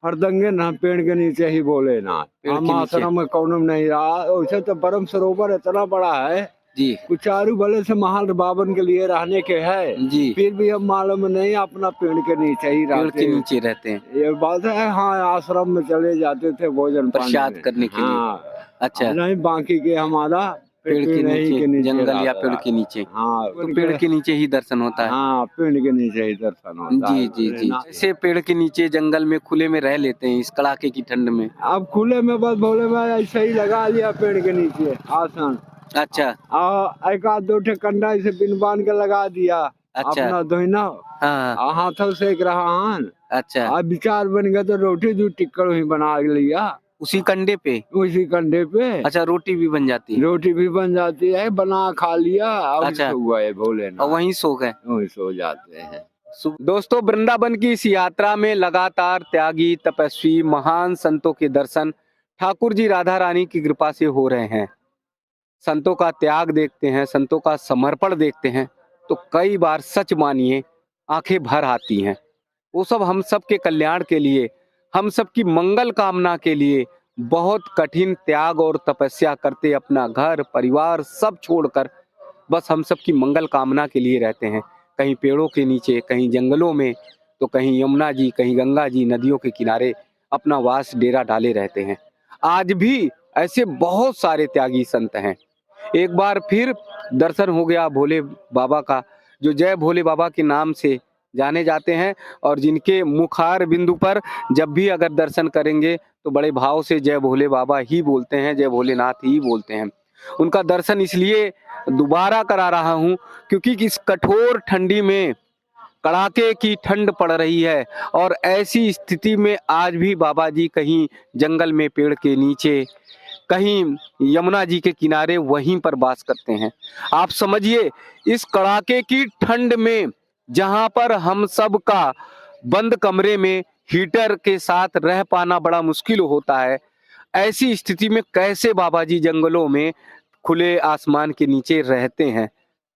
हरदंगे ना पेड़ के नीचे ही बोले ना। पेड़ के हम नीचे। आश्रम में कौन नहीं रहा, वैसे तो ब्रह्म सरोवर इतना बड़ा है, जी कुछ चारू भले से महल बावन के लिए रहने के है, जी, फिर भी हम मालूम नहीं अपना पेड़ के नीचे ही पेड़ रहते के नीचे रहते हैं ये बात है। हाँ, आश्रम में चले जाते थे भोजन पानी प्रसाद में। करने के लिए। हाँ, अच्छा, नहीं बाकी के हमारा पेड़ के नीचे, जंगल या रहता पेड़ है। के नीचे, हाँ, तो पेड़ के नीचे ही दर्शन होता है। हाँ, पेड़ के नीचे ही दर्शन होता है। जी जी जी, ऐसे पेड़ के नीचे जंगल में खुले में रह लेते हैं इस कड़ाके की ठंड में। अब खुले में बस भोले भाई ऐसे ही लगा लिया पेड़ के नीचे आसन, अच्छा एक आध दो ठे कंडा ऐसे बिन बांध के लगा दिया। अच्छा, अपना दोहिना हाँ हाथों सेक रहा हन। अच्छा, अब विचार बन गया तो रोटी दूध टिक्कर ही बना लिया उसी कंडे पे। उसी कंडे पे। अच्छा, रोटी भी बन जाती है। रोटी भी बन जाती है, बना खा लिया और अच्छा। सो गए भोले और वहीं सो गए। वहीं सो जाते हैं। दोस्तों, वृंदावन की इस यात्रा में लगातार त्यागी, तपस्वी, महान संतों के दर्शन ठाकुर जी राधा रानी की कृपा से हो रहे हैं। संतों का त्याग देखते हैं, संतों का समर्पण देखते हैं तो कई बार सच मानिए आंखें भर आती हैं। वो सब हम सब के कल्याण के लिए, हम सब की मंगल कामना के लिए बहुत कठिन त्याग और तपस्या करते, अपना घर परिवार सब छोड़कर बस हम सब की मंगल कामना के लिए रहते हैं। कहीं पेड़ों के नीचे, कहीं जंगलों में, तो कहीं यमुना जी, कहीं गंगा जी नदियों के किनारे अपना वास डेरा डाले रहते हैं। आज भी ऐसे बहुत सारे त्यागी संत हैं। एक बार फिर दर्शन हो गया भोले बाबा का, जो जय भोले बाबा के नाम से जाने जाते हैं और जिनके मुखार बिंदु पर जब भी अगर दर्शन करेंगे तो बड़े भाव से जय भोले बाबा ही बोलते हैं, जय भोलेनाथ ही बोलते हैं। उनका दर्शन इसलिए दोबारा करा रहा हूं क्योंकि इस कठोर ठंडी में कड़ाके की ठंड पड़ रही है और ऐसी स्थिति में आज भी बाबा जी कहीं जंगल में पेड़ के नीचे, कहीं यमुना जी के किनारे वहीं पर वास करते हैं। आप समझिए, इस कड़ाके की ठंड में जहां पर हम सब का बंद कमरे में हीटर के साथ रह पाना बड़ा मुश्किल होता है, ऐसी स्थिति में कैसे बाबा जी जंगलों में खुले आसमान के नीचे रहते हैं।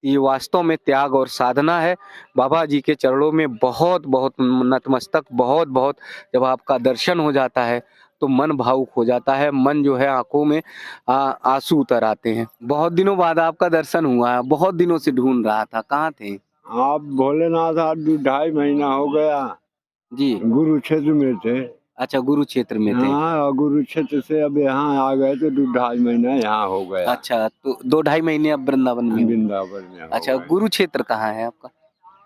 ये वास्तव में त्याग और साधना है। बाबा जी के चरणों में बहुत बहुत नतमस्तक, बहुत बहुत जब आपका दर्शन हो जाता है तो मन भावुक हो जाता है, मन जो है आंखों में आंसू उतर आते हैं। बहुत दिनों बाद आपका दर्शन हुआ है, बहुत दिनों से ढूंढ रहा था, कहाँ थे आप? भोलेनाथ आज 2.5 महीना हो गया जी? गुरु क्षेत्र में थे। अच्छा, गुरु क्षेत्र में थे। हाँ, गुरु क्षेत्र से अब यहाँ आ गए तो 2.5 महीना यहाँ हो गया। अच्छा, तो 2-2.5 महीने अब वृंदावन में हो। वृंदावन में हो अच्छा, गए। गुरु क्षेत्र कहाँ है आपका?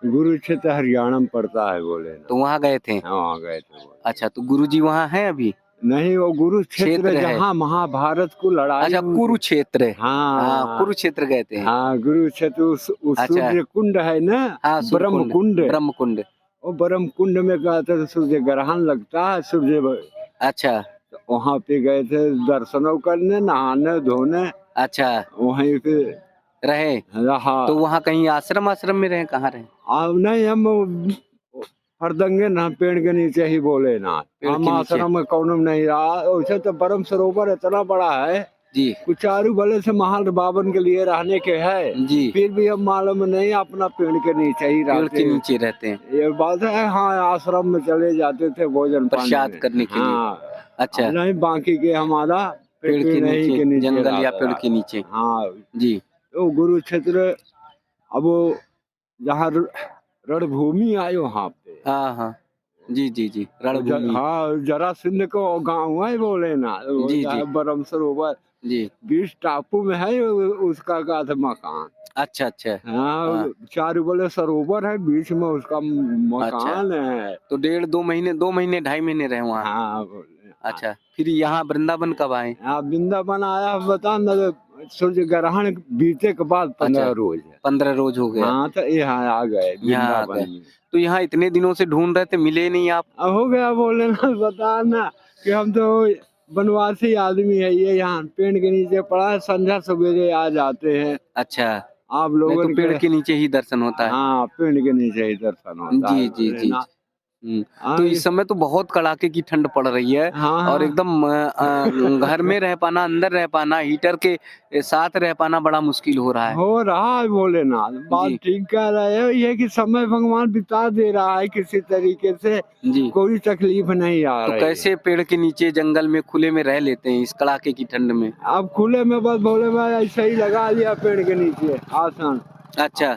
गुरु क्षेत्र हरियाणा में पड़ता है भोलेनाथ। तो वहाँ गए थे? हाँ, गए थे बोले। अच्छा, तो गुरु जी वहाँ हैं अभी? नहीं, वो गुरु क्षेत्र क्षेत्र है। जहाँ महाभारत को लड़ाई अच्छा, हुई थी। कुरुक्षेत्र है। हाँ, हाँ, कुरुक्षेत्र गए थे। हाँ, गुरु क्षेत्र उस अच्छा। सूर्य कुंड है ना, हाँ, ब्रह्म कुंड। ब्रह्म कुंड। वो ब्रह्म कुंड में कहते थे सूर्य ग्रहण लगता है, अच्छा तो वहाँ पे गए थे दर्शनों करने, नहाने धोने, अच्छा, वहीं पे रहे रहा। तो वहाँ कहीं आश्रम में रहे, कहाँ रहे? अब नहीं, हम हरदंगे ना पेड़ के नीचे ही बोले ना। पेड़ हम के नीचे। आश्रम में कौन नहीं रहा, वैसे तो ब्रह्म सरोवर इतना बड़ा है, जी कुछ चारू भले से महल बावन के लिए रहने के है, जी, फिर भी हम मालूम नहीं अपना पेड़ के नीचे ही पेड़ रहते के नीचे रहते हैं ये बात है। हाँ, आश्रम में चले जाते थे भोजन पानी प्रसाद में। करने के लिए। हाँ, अच्छा, नहीं बाकी के हमारा पेड़ के नीचे, जंगल या रहता पेड़ है। के नीचे। हाँ, जी तो गुरु क्षेत्र अब वो जहाँ रणभूमि आयो वहाँ पे। हाँ हाँ, जी जी जी, रणभूमि। हाँ, जरासंध को गाँव है बोले ना, जी जी ब्रह्म सरोवर जी। 20 टापू में है उसका का था मकान। अच्छा अच्छा। हाँ, हाँ। चारू बोले सरोवर है, बीच में उसका मकान है। तो 1.5-2 महीने, 2 महीने 2.5 महीने रहे वहाँ? हाँ, बोले अच्छा, फिर यहाँ वृंदावन कब आए? हाँ, वृंदावन आया बता न, सूर्य ग्रहण बीते के बाद 15 रोज। 15 रोज हो गया। हाँ, तो यहाँ आ गए यहाँ आ वृंदावन गए। में। तो यहाँ इतने दिनों से ढूंढ रहे थे, मिले नहीं आप? अब हो गया बोले ना, बता ना कि हम तो वनवासी आदमी है, ये यहाँ पेड़ के नीचे पड़ा है, संध्या सवेरे आ जाते हैं। अच्छा, आप नहीं लोगों तो पेड़ के नीचे ही दर्शन होता है। हाँ, पेड़ के नीचे ही दर्शन होता है जी जी जी। तो इस समय तो बहुत कड़ाके की ठंड पड़ रही है हाँ और एकदम घर में रह पाना, अंदर रह पाना, हीटर के साथ रह पाना बड़ा मुश्किल हो रहा है। हो रहा है भोलेनाथ, बात जी। ठीक कह रहे हो। ये कि समय भगवान बिता दे रहा है किसी तरीके से, जी। कोई तकलीफ नहीं आ तो रही है। कैसे पेड़ के नीचे, जंगल में, खुले में रह लेते हैं इस कड़ाके की ठंड में? अब खुले में बस भोले भाई ऐसे ही लगा लिया पेड़ के नीचे आसन, अच्छा।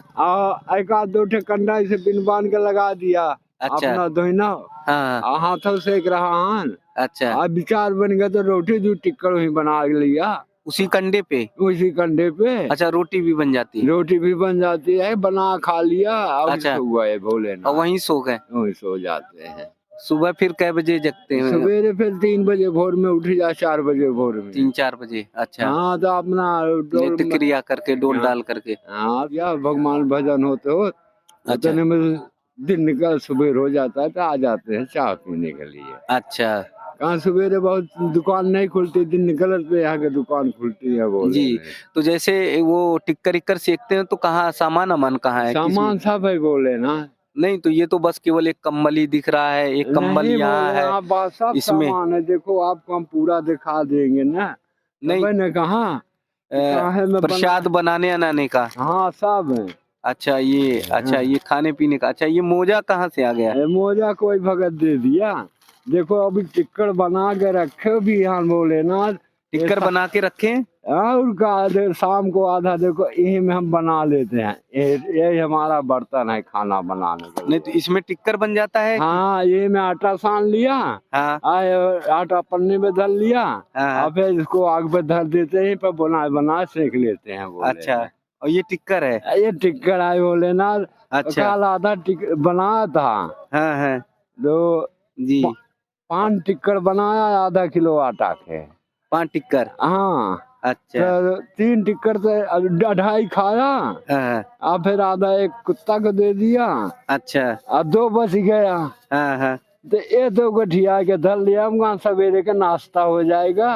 एक आध दो ठे कंडा ऐसे बिन बांध के लगा दिया। अच्छा। अपना दोहिना हाँ। हाथों से एक रहा हन। अच्छा। अब विचार बन गया तो रोटी दो टिक्कर वही बना लिया उसी कंडे पे? उसी कंडे पे। अच्छा, रोटी भी बन जाती है? रोटी भी बन जाती है, बना खा लिया और अच्छा। सो गए भोले और वहीं सो गए? वहीं सो जाते हैं। सुबह फिर कै बजे जगते हैं? सवेरे फिर 3 बजे भोर में उठ जा, 4 बजे भोर में। 3-4 बजे? अच्छा। हाँ तो अपना नित्य क्रिया करके, डोल हाँ। डाल करके। हाँ क्या भगवान भजन होते हो अच्छा। उतने में दिन निकल सुबह हो जाता है तो आ जाते हैं चाय पीने के लिए। अच्छा। कहाँ सवेरे बहुत दुकान नहीं खुलती, दिन निकलत पे यहाँ के दुकान खुलती है बोले। जी। तो जैसे वो टिक्कर इक्कर सेकते हैं तो कहाँ सामान अमान कहाँ है? सामान सब है बोले ना। नहीं तो ये तो बस केवल एक कम्बल ही दिख रहा है, एक कम्बल नहीं यहाँ बोले, है आप बात सब इसमें। सामान है, देखो आपको हम पूरा दिखा देंगे ना। नहीं। मैंने कहा प्रसाद बनाने अनाने का? हाँ सब है। अच्छा ये, अच्छा ये खाने पीने का। अच्छा ये मोजा कहाँ से आ गया? मोजा कोई भगत दे दिया। देखो अभी टिक्कर बना के रखे भी यहाँ बोले ना। टिक्कर बना के रखे? और का शाम को आधा देखो यही में हम बना लेते हैं। ये हमारा बर्तन है खाना बनाने का। नहीं तो इसमें टिक्कर बन जाता है? हाँ ये में आटा सान लिया। हाँ। आटा पन्नी में धर लिया। हाँ। और फिर इसको आग पे धर देते हैं, पर बना सेक लेते हैं बोले। अच्छा। और ये टिक्कर है? ये टिक्कर है बोले ना। अच्छा। कल आधा बनाया था। हाँ है तो जी। 5 टिक्कर बनाया, आधा किलो आटा के। 5 टिक्कर? हाँ। अच्छा। तो 3 टिक्कर से 2.5 खाया। हाँ। और फिर आधा एक कुत्ता को दे दिया। अच्छा। और 2 बच गया। हाँ हाँ। तो ये 2 गठिया के धर लिया, हम सवेरे का नाश्ता हो जाएगा।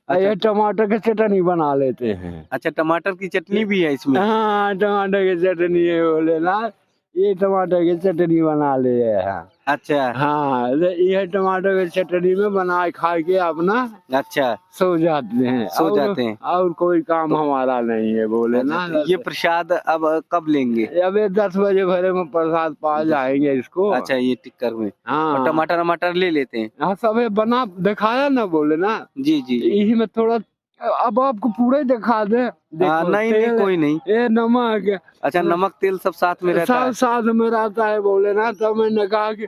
अच्छा। ये टमाटर की चटनी बना लेते हैं। अच्छा टमाटर की चटनी भी है इसमें? हाँ टमाटर की चटनी है बोले ना। ये टमाटर की चटनी बना ले है। अच्छा। हाँ तो ये टमाटर की चटनी में बना खा के अपना अच्छा सो जाते हैं। सो जाते हैं। और कोई काम हमारा नहीं है बोले ना। अच्छा, ये प्रसाद अब कब लेंगे? अब 10 बजे भरे में प्रसाद पा जाएंगे इसको। अच्छा ये टिक्कर में। हाँ और टमाटर टमाटर ले लेते हैं? हाँ सब बना दिखाया ना बोले ना। जी जी। यही में थोड़ा अब आपको पूरा ही दिखा दे। देखो नहीं नहीं कोई नहीं। ये नमक। अच्छा नमक तेल सब साथ में रहता है? साथ में रहता है बोले ना। तब मैंने कहा कि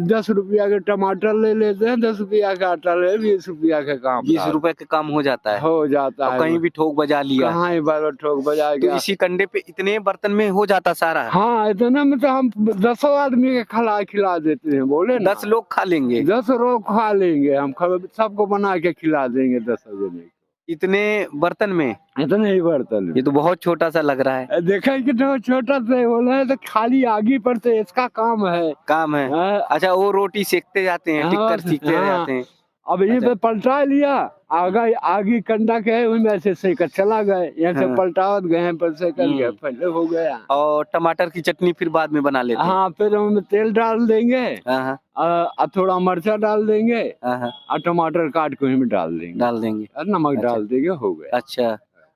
10 रुपया के टमाटर ले लेते हैं, 10 रुपया का आटा ले, 20 रुपया का काम। 20 रुपए का काम हो जाता है? हो जाता है। कहीं भी ठोक बजा लिया? कहाँ ही बार ठोक बजा तो गया। इसी कंडे पे इतने बर्तन में हो जाता सारा? हाँ इतना में तो हम 10 आदमी के खिला देते हैं बोले ना। 10 लोग खा लेंगे? 10 लोग खा लेंगे हम, सबको बना के खिला देंगे 10 जने। इतने बर्तन में? इतने ही बर्तन। ये तो बहुत छोटा सा लग रहा है। देखा कि छोटा सा बोला है तो खाली आगे पर से इसका काम है। काम है। अच्छा वो रोटी सेकते जाते हैं, टिक्कर सीखते जाते हैं। अब यहीं पे पलटा लिया, आगे कंडा के वही ऐसे सेकर चला गए। यहाँ से पलटावत गए पर सेकर गए, पहले हो गया। और टमाटर की चटनी फिर बाद में बना लेते हैं? हाँ फिर हम तेल डाल देंगे। हाँ। और थोड़ा मिर्चा डाल देंगे। हाँ। और टमाटर काट के में डाल देंगे। और नमक डाल देंगे, हो गया। अच्छा।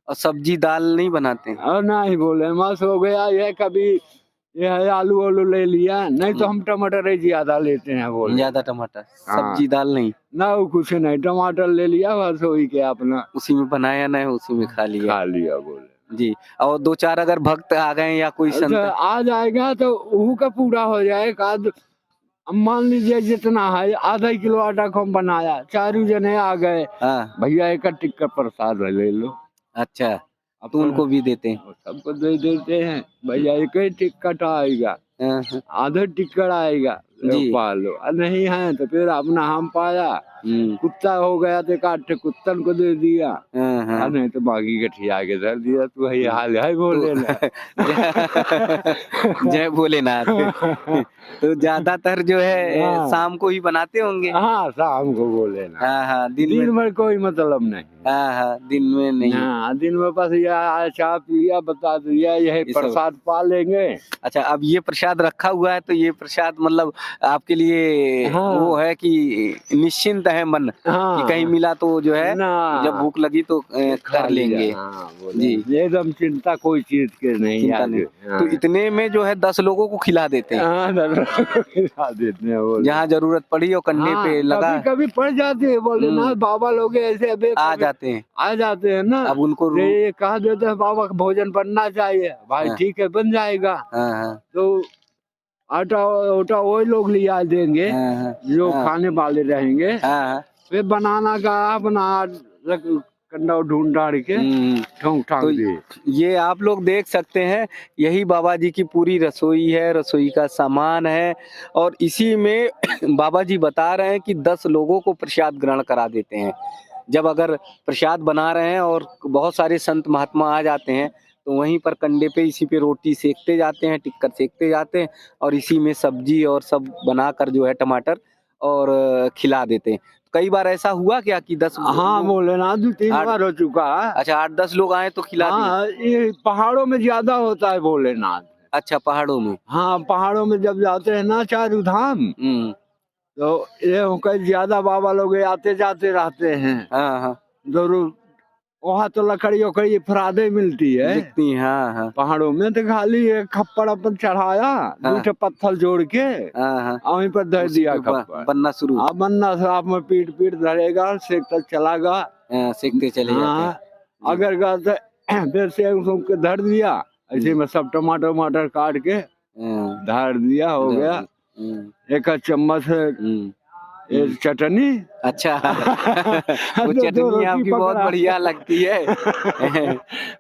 और सब्जी दाल नहीं बनाते? और नहीं बोले मस्त हो गया। ये कभी ये है आलू वालू ले लिया, नहीं तो हम टमाटर ही ज्यादा लेते हैं बोले। ज्यादा टमाटर? सब्जी दाल नहीं? ना वो कुछ नहीं, टमाटर ले लिया बस, वही के अपना उसी में बनाया ना, उसी में खा लिया बोले जी। और 2-4 अगर भक्त आ गए या कोई संत आ जाएगा तो वो का पूरा हो जाएगा। मान लीजिए जितना है, आधा किलो आटा को हम बनाया, 4 जने आ गए। हाँ। भैया एक टिक्कर प्रसाद ले लो। अच्छा तो उनको भी देते हैं? सबको दे देते हैं। भैया एक ही टिक्कर आएगा, आधा टिक्कर आएगा, जी। पा लो। नहीं है तो फिर अपना हम पाया कुत्ता हो गया तो काट कुत्तन को दे दिया, हाँ। नहीं तो बाकी के ठिया के धर दिया। तो वही हाल है बोले ना। जय भोलेनाथ। तो ज्यादातर जो है हाँ। शाम को ही बनाते होंगे। हाँ शाम को बोले ना। हाँ, दिन दिन में। भर कोई मतलब नहीं। हाँ, दिन में नहीं। हाँ दिन में बस यह चाय पिया, बता दिया, यही ये सब। प्रसाद पा लेंगे। अच्छा, अब ये प्रसाद रखा हुआ है तो ये प्रसाद मतलब आपके लिए हाँ। वो है कि निश्चिंत है मन हाँ। कि कहीं मिला तो जो है ना जब भूख लगी तो खा कर लिया। लेंगे। हाँ, जी। एकदम चिंता कोई चीज के नहीं। चिंता आज। नहीं। हाँ। तो इतने में जो है 10 लोगों को खिला देते हैं। हाँ, खिला देते हैं बोले। जहाँ जरूरत पड़ी और कंधे हाँ, पे लगा कभी कभी पड़ जाती है बोले ना। बाबा लोग ऐसे अबे आ कभी जाते हैं। आ जाते हैं ना। अब उनको ये कहा देते हैं बाबा का भोजन बनना चाहिए, भाई हाँ। ठीक है बन जाएगा। हाँ। तो आटा ओटा वही लोग लिया देंगे हाँ। जो हाँ। खाने वाले रहेंगे। हाँ। फिर बनाना का अपना कंडा ढूंढ ढाड़ के ठोंक ठाक तो दिए। ये आप लोग देख सकते हैं, यही बाबा जी की पूरी रसोई है, रसोई का सामान है और इसी में बाबा जी बता रहे हैं कि 10 लोगों को प्रसाद ग्रहण करा देते हैं। जब अगर प्रसाद बना रहे हैं और बहुत सारे संत महात्मा आ जाते हैं तो वहीं पर कंडे पे इसी पे रोटी सेकते जाते हैं, टिक्कर सेकते जाते हैं और इसी में सब्जी और सब बनाकर जो है टमाटर और खिला देते हैं। कई बार ऐसा हुआ क्या कि 10 हाँ बोले ना 2-3 आठ- बार हो चुका है। अच्छा 8-10 लोग आए तो खिला दिए। हाँ ये पहाड़ों में ज्यादा होता है भोलेनाथ। अच्छा, पहाड़ों में। हाँ पहाड़ों में जब जाते हैं ना चारू धाम, तो ये कई ज्यादा बाबा लोग आते जाते रहते हैं। हाँ। जरूर वहाँ तो लकड़ी उकड़ी फरादे मिलती है दिखती हैं। हाँ। पहाड़ों में। तो खाली एक खप्पड़ अपन चढ़ाया, 2 पत्थर जोड़ के हाँ। वहीं पर धर उसी दिया पे खप्पड़। बनना शुरू। हाँ बनना साफ में पीट पीट धरेगा, सेकता चलागा। सेकते चले जाते हैं। हाँ अगर गलत फिर से उसको धर दिया, ऐसे में सब टमाटर वमाटर काट के धर दिया, हो गया। एक चम्मच चटनी। अच्छा। वो दो चटनी रोटी आपकी बहुत पकड़ा। बढ़िया लगती है।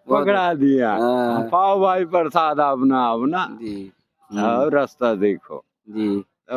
पकड़ा दिया। हाँ। पाओ भाई प्रसाद अपना अपना जी। और रास्ता देखो। जी।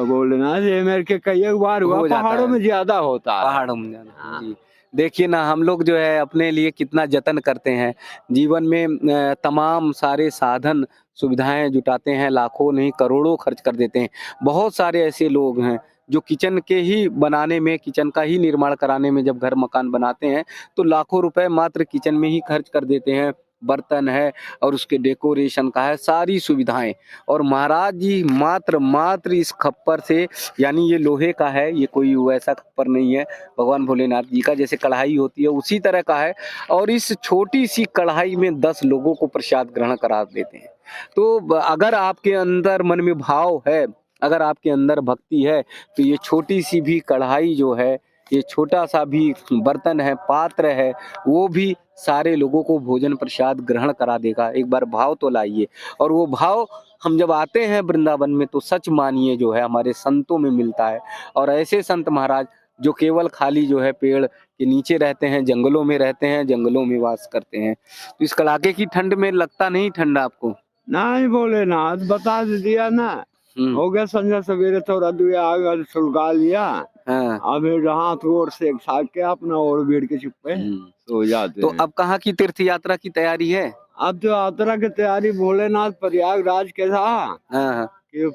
बोले ना ये मेरे के कई बार हुआ, हो जाता पहाड़ों है। में ज्यादा होता है। पहाड़ों में जाना। जी। देखिए ना, हम लोग जो है अपने लिए कितना जतन करते हैं, जीवन में तमाम सारे साधन सुविधाएं जुटाते हैं, लाखों नहीं करोड़ों खर्च कर देते हैं। बहुत सारे ऐसे लोग हैं जो किचन के ही बनाने में, किचन का ही निर्माण कराने में, जब घर मकान बनाते हैं तो लाखों रुपए मात्र किचन में ही खर्च कर देते हैं। बर्तन है और उसके डेकोरेशन का है, सारी सुविधाएं। और महाराज जी मात्र इस खप्पर से, यानी ये लोहे का है, ये कोई वैसा खप्पर नहीं है, भगवान भोलेनाथ जी का जैसे कढ़ाई होती है उसी तरह का है, और इस छोटी सी कढ़ाई में 10 लोगों को प्रसाद ग्रहण करा देते हैं। तो अगर आपके अंदर मन में भाव है, अगर आपके अंदर भक्ति है, तो ये छोटी सी भी कढ़ाई जो है, ये छोटा सा भी बर्तन है, पात्र है, वो भी सारे लोगों को भोजन प्रसाद ग्रहण करा देगा। एक बार भाव तो लाइए। और वो भाव हम जब आते हैं वृंदावन में तो सच मानिए जो है हमारे संतों में मिलता है। और ऐसे संत महाराज जो केवल खाली जो है पेड़ के नीचे रहते हैं, जंगलों में रहते हैं, जंगलों में वास करते हैं। तो इस कड़ाके की ठंड में लगता नहीं ठंडा आपको? नहीं बोले ना, बता दिया ना। हो गया संजय सवेरे थोड़ा दुआ आगर सुलगा लिया। हाँ। अब हाथ गोड़ से साग के अपना और भीड़ के चुप्पे सो जाते तो हैं। अब कहाँ की तीर्थ यात्रा की तैयारी है? अब तो यात्रा की तैयारी भोलेनाथ प्रयागराज के था हाँ। कि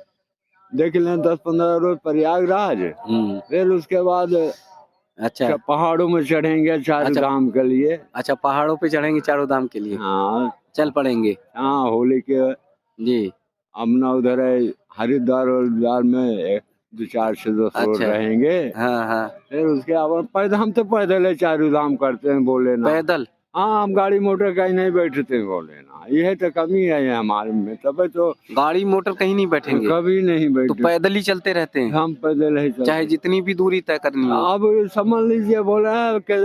देख लें 10-15 रोज प्रयागराज, फिर उसके बाद अच्छा। पहाड़ों में चढ़ेंगे चारों धाम के लिए। अच्छा, पहाड़ों पे चढ़ेंगे चारों धाम के लिए? हाँ चल पड़ेंगे। हाँ होली के जी। अपना उधर है हरिद्वार में 2-4 से 10 रोज रहेंगे। हाँ। फिर उसके बाद पैदल, हम तो पैदल है चारों धाम करते हैं बोले ना। पैदल? हाँ हम गाड़ी मोटर कहीं नहीं बैठते बोले ना, यह तो कमी है हमारे में। तब तो गाड़ी मोटर कहीं नहीं बैठेंगे? कभी नहीं बैठे, तो पैदल ही चलते रहते हैं? हम पैदल ही चलते, चाहे जितनी भी दूरी तय करनी हो। अब समझ लीजिए बोला कि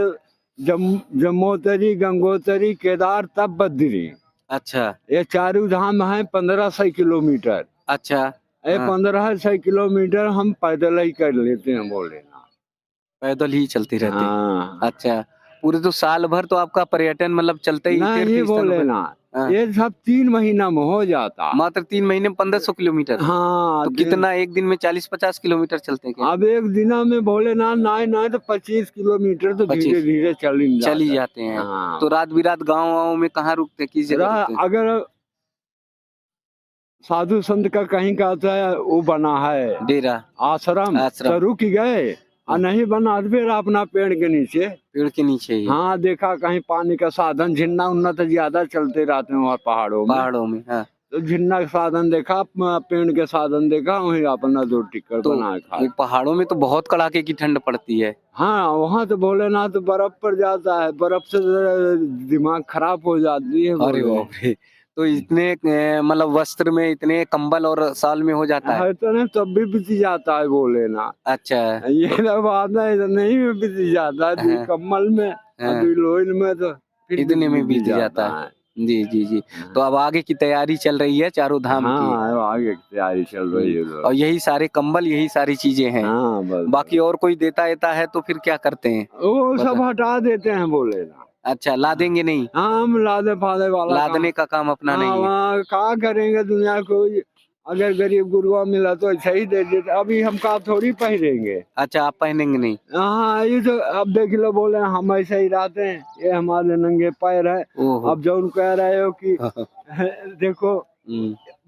जम्मोतरी, गंगोतरी, केदार, तब बद्री। अच्छा, ये चारों धाम है 1500 किलोमीटर। अच्छा, ये 1500 किलोमीटर हम पैदल ही कर लेते हैं बोले ना, पैदल ही चलते रहते हैं। अच्छा, पूरे तो साल भर तो आपका पर्यटन मतलब चलते ही नहीं बोले ना, हाँ। ये सब 3 महीना में हो जाता। मात्र 3 महीने में 1500 किलोमीटर। हाँ, तो कितना एक दिन में 40-50 किलोमीटर चलते हैं क्या? अब एक दिना में भोलेनाथ ना तो 25 किलोमीटर तो 25 धीरे धीरे चल ही जाते हैं। हाँ। तो रात बिरात गाँव में कहाँ रुकते हैं, किस जगह रुकते हैं? अगर साधु संत का कहीं का तो है वो बना है डेरा आश्रम तो रुक गए, और नहीं बना तो फिर अपना पेड़ के नीचे ही। हाँ, देखा कहीं पानी का साधन झिन्ना उन्ना तो ज्यादा चलते रहते हैं वहाँ पहाड़ों में। हाँ। तो झिन्ना का साधन देखा, पेड़ के साधन देखा, वही अपना 2 टिक्कर तो बना खा। पहाड़ों में तो बहुत कड़ाके की ठंड पड़ती है। हाँ, वहाँ तो भोलेनाथ बर्फ पड़ जाता है, बर्फ से दिमाग खराब हो जाती है। अरे बाप रे, तो इतने मतलब वस्त्र में इतने कंबल और साल में हो जाता है? तो नहीं, तब भी बीत जाता है भोलेनाथ। अच्छा, ये तो बात नहीं में बीत जाता है, कम्बल में लोहिल में तो इतने में बीत जाता है। जी जी जी। तो अब आगे की तैयारी चल रही है चारों धाम की? हाँ, आगे की तैयारी चल रही है। और यही सारे कंबल, यही सारी चीजें हैं। हाँ, बाकी और कोई देता है तो फिर क्या करते हैं? वो सब हटा देते हैं भोलेनाथ। अच्छा, लादेंगे नहीं? हाँ, हम लादे फादे वाला लादने का काम अपना नहीं है। क्या करेंगे, दुनिया को अगर गरीब गुरुआ मिला तो ऐसा ही दे देते। अभी हम का थोड़ी पहनेंगे। अच्छा, आप पहनेंगे नहीं? हाँ, ये तो अब देख लो, बोले हम ऐसे ही रहते हैं, ये हमारे नंगे पैर है। अब जो कह रहे हो कि देखो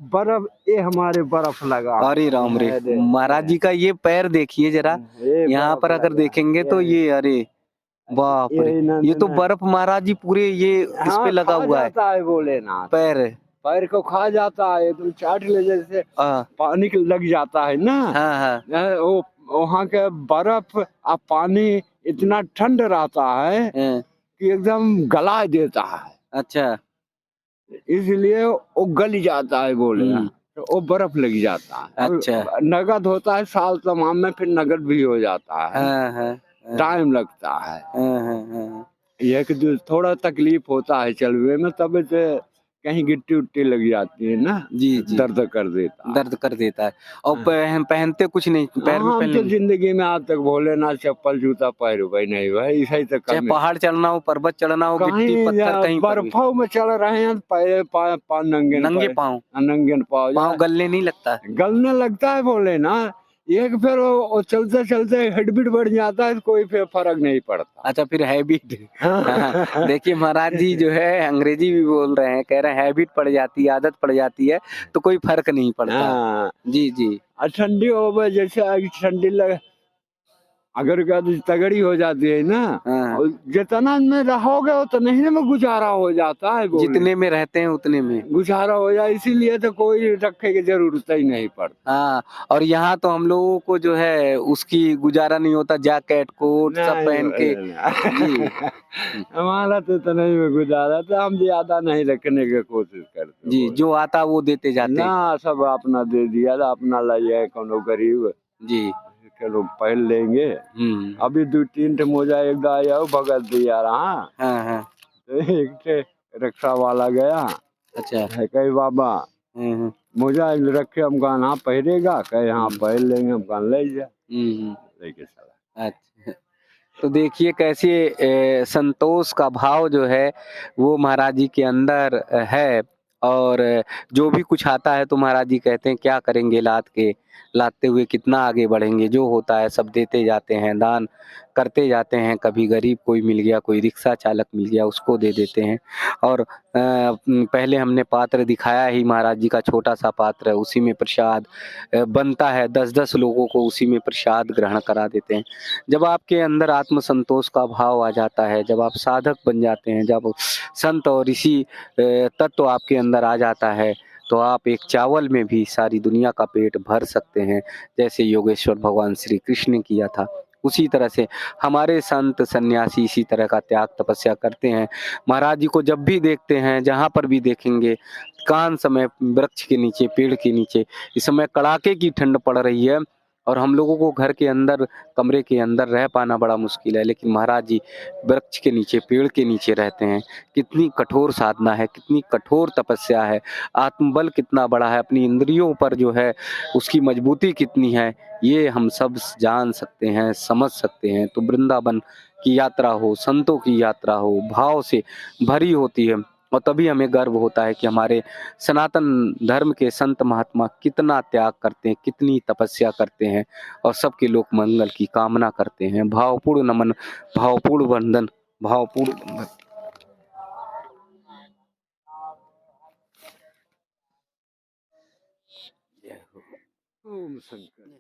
बर्फ, ये हमारे बर्फ लगा। अरे राम रे, महाराज जी का ये पैर देखिए जरा, यहाँ पर अगर देखेंगे तो ये, अरे बाप रे, ये तो बर्फ महाराज जी पूरे ये इस पे लगा हुआ है भोलेनाथ। पैर को खा जाता है, तुम चाट ले जैसे पानी लग जाता है ना। वो वहाँ के बर्फ और पानी इतना ठंड रहता है कि एकदम गला देता है। अच्छा, इसलिए वो गल जाता है भोलेनाथ, तो वो बर्फ लग जाता है। अच्छा, नगद होता है साल तमाम में, फिर नगद भी हो जाता है। टाइम लगता है। यह कि थोड़ा तकलीफ होता है चलने में, तब से कहीं गिट्टी उट्टी लग जाती है ना। जी जी, दर्द कर देता है। और पहनते कुछ नहीं पैर में? हम तो जिंदगी में आज तक भोलेनाथ चप्पल जूता पहन भाई नहीं भाई, ऐसा तक चाहे पहाड़ चढ़ना हो, पर्वत चढ़ना हो, गिट्टी पत्थर कहीं बर्फों में चढ़ रहे हैं, नंगे पाँव गलने नहीं लगता? गलने लगता है भोलेनाथ। एक फिर वो चलते चलते हेडबीट बढ़ जाता है, कोई फिर फर्क नहीं पड़ता। अच्छा, फिर हैबिट। देखिए महाराज जी जो है अंग्रेजी भी बोल रहे हैं, कह रहे हैं हैबिट पड़ जाती है, आदत पड़ जाती है तो कोई फर्क नहीं पड़ता। जी जी। ठंडी हो, जैसे ठंडी लगे अगर तगड़ी हो जाती है ना, जितना में रहोगे उतना ही में गुजारा हो जाता है। जितने में रहते हैं उतने में गुजारा हो जाए, इसीलिए तो कोई रखे की जरूरत ही नहीं पड़ती। हाँ, और यहाँ तो हम लोगों को जो है उसकी गुजारा नहीं होता, जैकेट कोट सब पहन के। हमारा तो इतना ही में गुजारा, तो हम ज्यादा नहीं रखने की कोशिश करते। जी, जो आता वो देते जाते ना, सब अपना दे दिया, अपना लाइए कोनो गरीब जी लोग पहन लेंगे। अभी 2-3 मोजा एक गाया भगत दिया रहा। तो एक रिक्शा वाला गया, अच्छा है कई बाबा मोजा रखे, हम कहा हाँ पहनेगा, कहे हाँ पहन लेंगे, हम कहा ले जा लेके चला। अच्छा, तो देखिए कैसे संतोष का भाव जो है वो महाराज जी के अंदर है। और जो भी कुछ आता है तो महाराज जी कहते हैं क्या करेंगे, लाते हुए कितना आगे बढ़ेंगे, जो होता है सब देते जाते हैं, दान करते जाते हैं। कभी गरीब कोई मिल गया, कोई रिक्शा चालक मिल गया, उसको दे देते हैं। और पहले हमने पात्र दिखाया ही महाराज जी का, छोटा सा पात्र है, उसी में प्रसाद बनता है, 10-10 लोगों को उसी में प्रसाद ग्रहण करा देते हैं। जब आपके अंदर आत्मसंतोष का भाव आ जाता है, जब आप साधक बन जाते हैं, जब संत और ऋषि तत्व आपके अंदर आ जाता है, तो आप एक चावल में भी सारी दुनिया का पेट भर सकते हैं। जैसे योगेश्वर भगवान श्री कृष्ण ने किया था, उसी तरह से हमारे संत सन्यासी इसी तरह का त्याग तपस्या करते हैं। महाराज जी को जब भी देखते हैं, जहाँ पर भी देखेंगे, कान समय वृक्ष के नीचे, पेड़ के नीचे, इस समय कड़ाके की ठंड पड़ रही है और हम लोगों को घर के अंदर, कमरे के अंदर रह पाना बड़ा मुश्किल है, लेकिन महाराज जी वृक्ष के नीचे, पेड़ के नीचे रहते हैं। कितनी कठोर साधना है, कितनी कठोर तपस्या है, आत्मबल कितना बड़ा है, अपनी इंद्रियों पर जो है उसकी मजबूती कितनी है, ये हम सब जान सकते हैं, समझ सकते हैं। तो वृंदावन की यात्रा हो, संतों की यात्रा हो, भाव से भरी होती है। और तभी हमें गर्व होता है कि हमारे सनातन धर्म के संत महात्मा कितना त्याग करते हैं, कितनी तपस्या करते हैं और सबके लोक मंगल की कामना करते हैं। भावपूर्ण नमन, भावपूर्ण वंदन, भावपूर्ण वंदन। ओम शंकर।